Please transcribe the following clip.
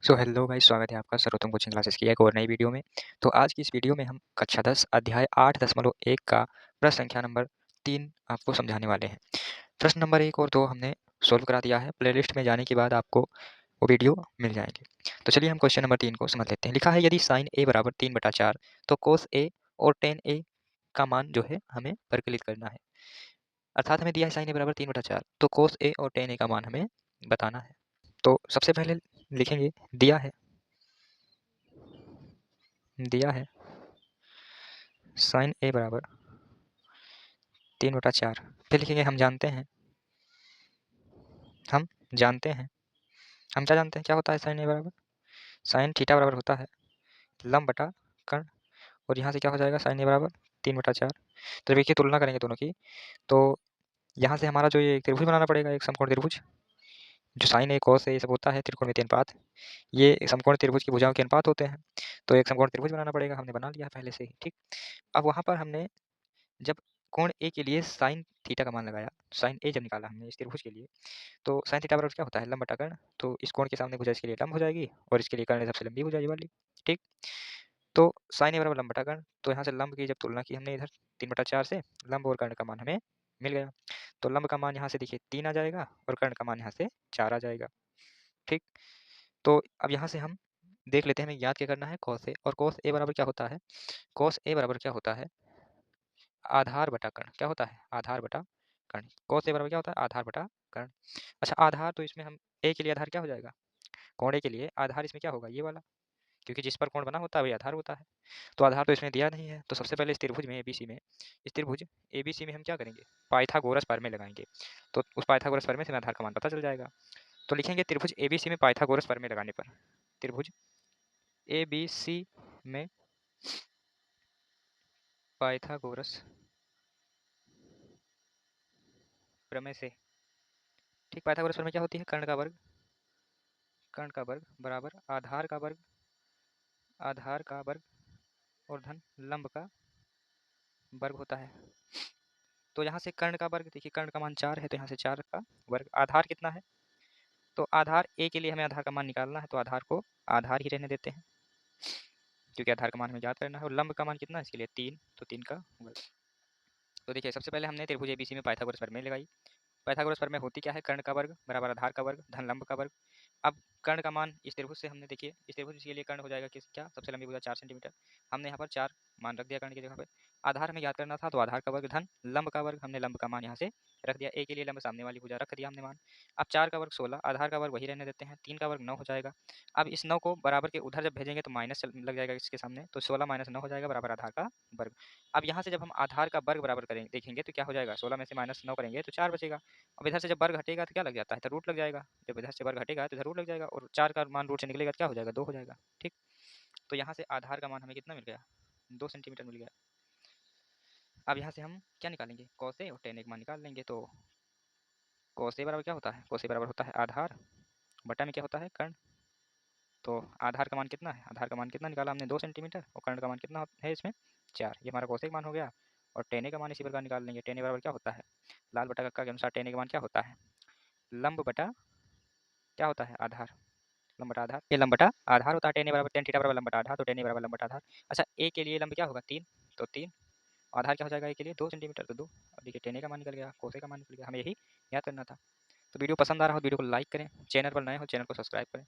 So hello guys, स्वागत है आपका सर्वोत्तम कोचिंग क्लासेस की एक और नई वीडियो में। तो आज की इस वीडियो में हम कक्षा 10 अध्याय 8.1 का प्रश्न संख्या नंबर 3 आपको समझाने वाले हैं। प्रश्न नंबर 1 और 2 हमने सोल्व करा दिया है। प्लेलिस्ट में जाने के बाद आपको वो वीडियो मिल जाएंगे। तो चलिए हम क्वेश्चन नंबर 3 को समझ लेते हैं। लिखा है यदि साइन ए बराबर 3/4 तो कोस ए और टेन ए का मान जो है हमें परिकलित करना है। अर्थात हमें दिया है साइन ए बराबर 3/4 तो कोस ए और टेन ए का मान हमें बताना है। तो सबसे पहले लिखेंगे दिया है साइन ए बराबर 3/4। फिर लिखेंगे हम जानते हैं हम जानते हैं हम क्या जानते हैं, क्या होता है साइन ए बराबर, साइन थीटा बराबर होता है लंब बटा कर्ण। और यहाँ से क्या हो जाएगा साइन ए बराबर 3/4। तो देखिए तुलना करेंगे दोनों की, तो यहाँ से हमारा जो ये त्रिभुज बनाना पड़ेगा, एक समकोण त्रिभुज। जो साइन ए कॉस ए ये सब होता है त्रिकोणमितीय अनुपात, ये समकोण त्रिभुज की भुजाओं के अनुपात होते हैं। तो एक समकोण त्रिभुज बनाना पड़ेगा, हमने बना लिया है पहले से ही। ठीक, अब वहाँ पर हमने जब कोण ए के लिए साइन थीटा का मान लगाया, साइन ए जब निकाला हमने इस त्रिभुज के लिए, तो साइन थीटा बराबर क्या होता है लंब बटा कर्ण। तो इस कोण के सामने भुजा इसके लिए लंब हो जाएगी और इसके लिए कर्ण सबसे लंबी भुजा ये वाली। ठीक, तो साइन ए बराबर लंब बटा कर्ण। तो यहाँ से लंब की जब तुलना की हमने इधर 3/4 से, लंब और कर्ण का मान हमें मिल गया। तो लंब का मान यहाँ से देखिए 3 आ जाएगा और कर्ण का मान यहाँ से 4 आ जाएगा। ठीक, तो अब यहाँ से हम देख लेते हैं हमें याद क्या करना है, कॉस ए। और कॉस ए बराबर क्या होता है, कॉस ए बराबर क्या होता है आधार बटा कर्ण। क्या होता है आधार बटा कर्ण। कॉस ए बराबर क्या होता है आधार बटा कर्ण। अच्छा आधार, तो इसमें हम ए के लिए आधार क्या हो जाएगा, कोण ए के लिए आधार इसमें क्या होगा ये वाला, क्योंकि जिस पर कोण बना होता है वही आधार होता है। तो आधार तो इसमें दिया नहीं है, तो सबसे पहले इस त्रिभुज में एबीसी में, इस त्रिभुज एबीसी में हम क्या करेंगे पाइथागोरस प्रमेय लगाएंगे। तो उस पाइथागोरस प्रमेय से हमें आधार का मान पता चल जाएगा। तो लिखेंगे त्रिभुज एबीसी में पाइथागोरस प्रमेय लगाने पर, त्रिभुज एबीसी में पाइथागोरस प्रमेय से। ठीक, पाइथागोरस प्रमेय क्या होती है, कर्ण का वर्ग बराबर आधार का वर्ग और धन लंब का वर्ग होता है। तो यहाँ से कर्ण का वर्ग, देखिए कर्ण का मान 4 है, तो यहाँ से 4 का वर्ग। आधार कितना है, तो आधार ए के लिए हमें आधार का मान निकालना है, तो आधार को आधार ही रहने देते हैं क्योंकि आधार का मान हमें याद करना है। और लंब का मान कितना है इसके लिए 3, तो 3 का वर्ग। तो देखिए सबसे पहले हमने त्रिभुज एबीसी में पाइथागोरस प्रमेय लगाई। पाइथागोरस प्रमेय होती क्या है, कर्ण का वर्ग बराबर आधार का वर्ग धन लंब का वर्ग। अब कर्ण का मान इस त्रिभुज से हमने, देखिए इस त्रिभुज के लिए कर्ण हो जाएगा किस, क्या सबसे लंबी भुजा 4 सेंटीमीटर। हमने यहाँ पर 4 मान रख दिया कर्ण की जगह पे। आधार हमें याद करना था, तो आधार का वर्ग धन लंब का वर्ग, हमने लंब का मान यहाँ से रख दिया। ए के लिए लंब सामने वाली भुजा रख दिया हमने मान। अब 4 का वर्ग 16, आधार का वर्ग वही रहने देते हैं, 3 का वर्ग 9 हो जाएगा। अब इस 9 को बराबर के उधर जब भेजेंगे तो माइनस लग जाएगा इसके सामने, तो 16 - 9 हो जाएगा बराबर आधार का वर्ग। अब यहाँ से जब हम आधार का वर्ग बराबर करेंगे देखेंगे तो क्या हो जाएगा, 16 में से -9 करेंगे तो 4 बचेगा। अब इधर से जब वर्ग हटेगा तो क्या लग जाता है, तो रूट लग जाएगा। जब इधर से वर्ग हटेगा तो इधर रूट लग जाएगा और 4 का मान रूट से निकलेगा तो क्या हो जाएगा 2 हो जाएगा। ठीक, तो यहाँ से आधार का मान हमें कितना मिल गया, 2 सेंटीमीटर मिल गया। अब यहाँ से हम क्या निकालेंगे, कॉस ए और टेन ए का मान निकाल लेंगे। तो कॉस ए बराबर क्या होता है, कॉस ए बराबर होता है आधार बटा में क्या होता है कर्ण। तो आधार का मान कितना है, आधार का मान कितना निकाला हमने 2 सेंटीमीटर, और कर्ण का मान कितना है इसमें 4। ये हमारा कॉस ए का मान हो गया। और टेन ए का मान इसी प्रकार निकाल लेंगे। टेन ए बराबर क्या होता है, लाल बटा कक्का के अनुसार टेन ए का मान क्या होता है, लंब बटा क्या होता है आधार, लंब बटा आधार। ये लंब बटा आधार होता है, टेन ए बराबर टेन थीटा बराबर लंब बटा आधार, तो टेन ए बराबर लंब बटा आधार। अच्छा ए के लिए लंब क्या होगा 3, तो 3, आधार क्या हो जाएगा ए के लिए 2 सेंटीमीटर, तो 2। अब देखिए टेन ए का मान निकल गया, कोस ए का मान निकल गया, हमें यही याद करना था। तो वीडियो पसंद आ रहा हो वीडियो को लाइक करें, चैनल पर नए हो चैनल को सब्सक्राइब करें।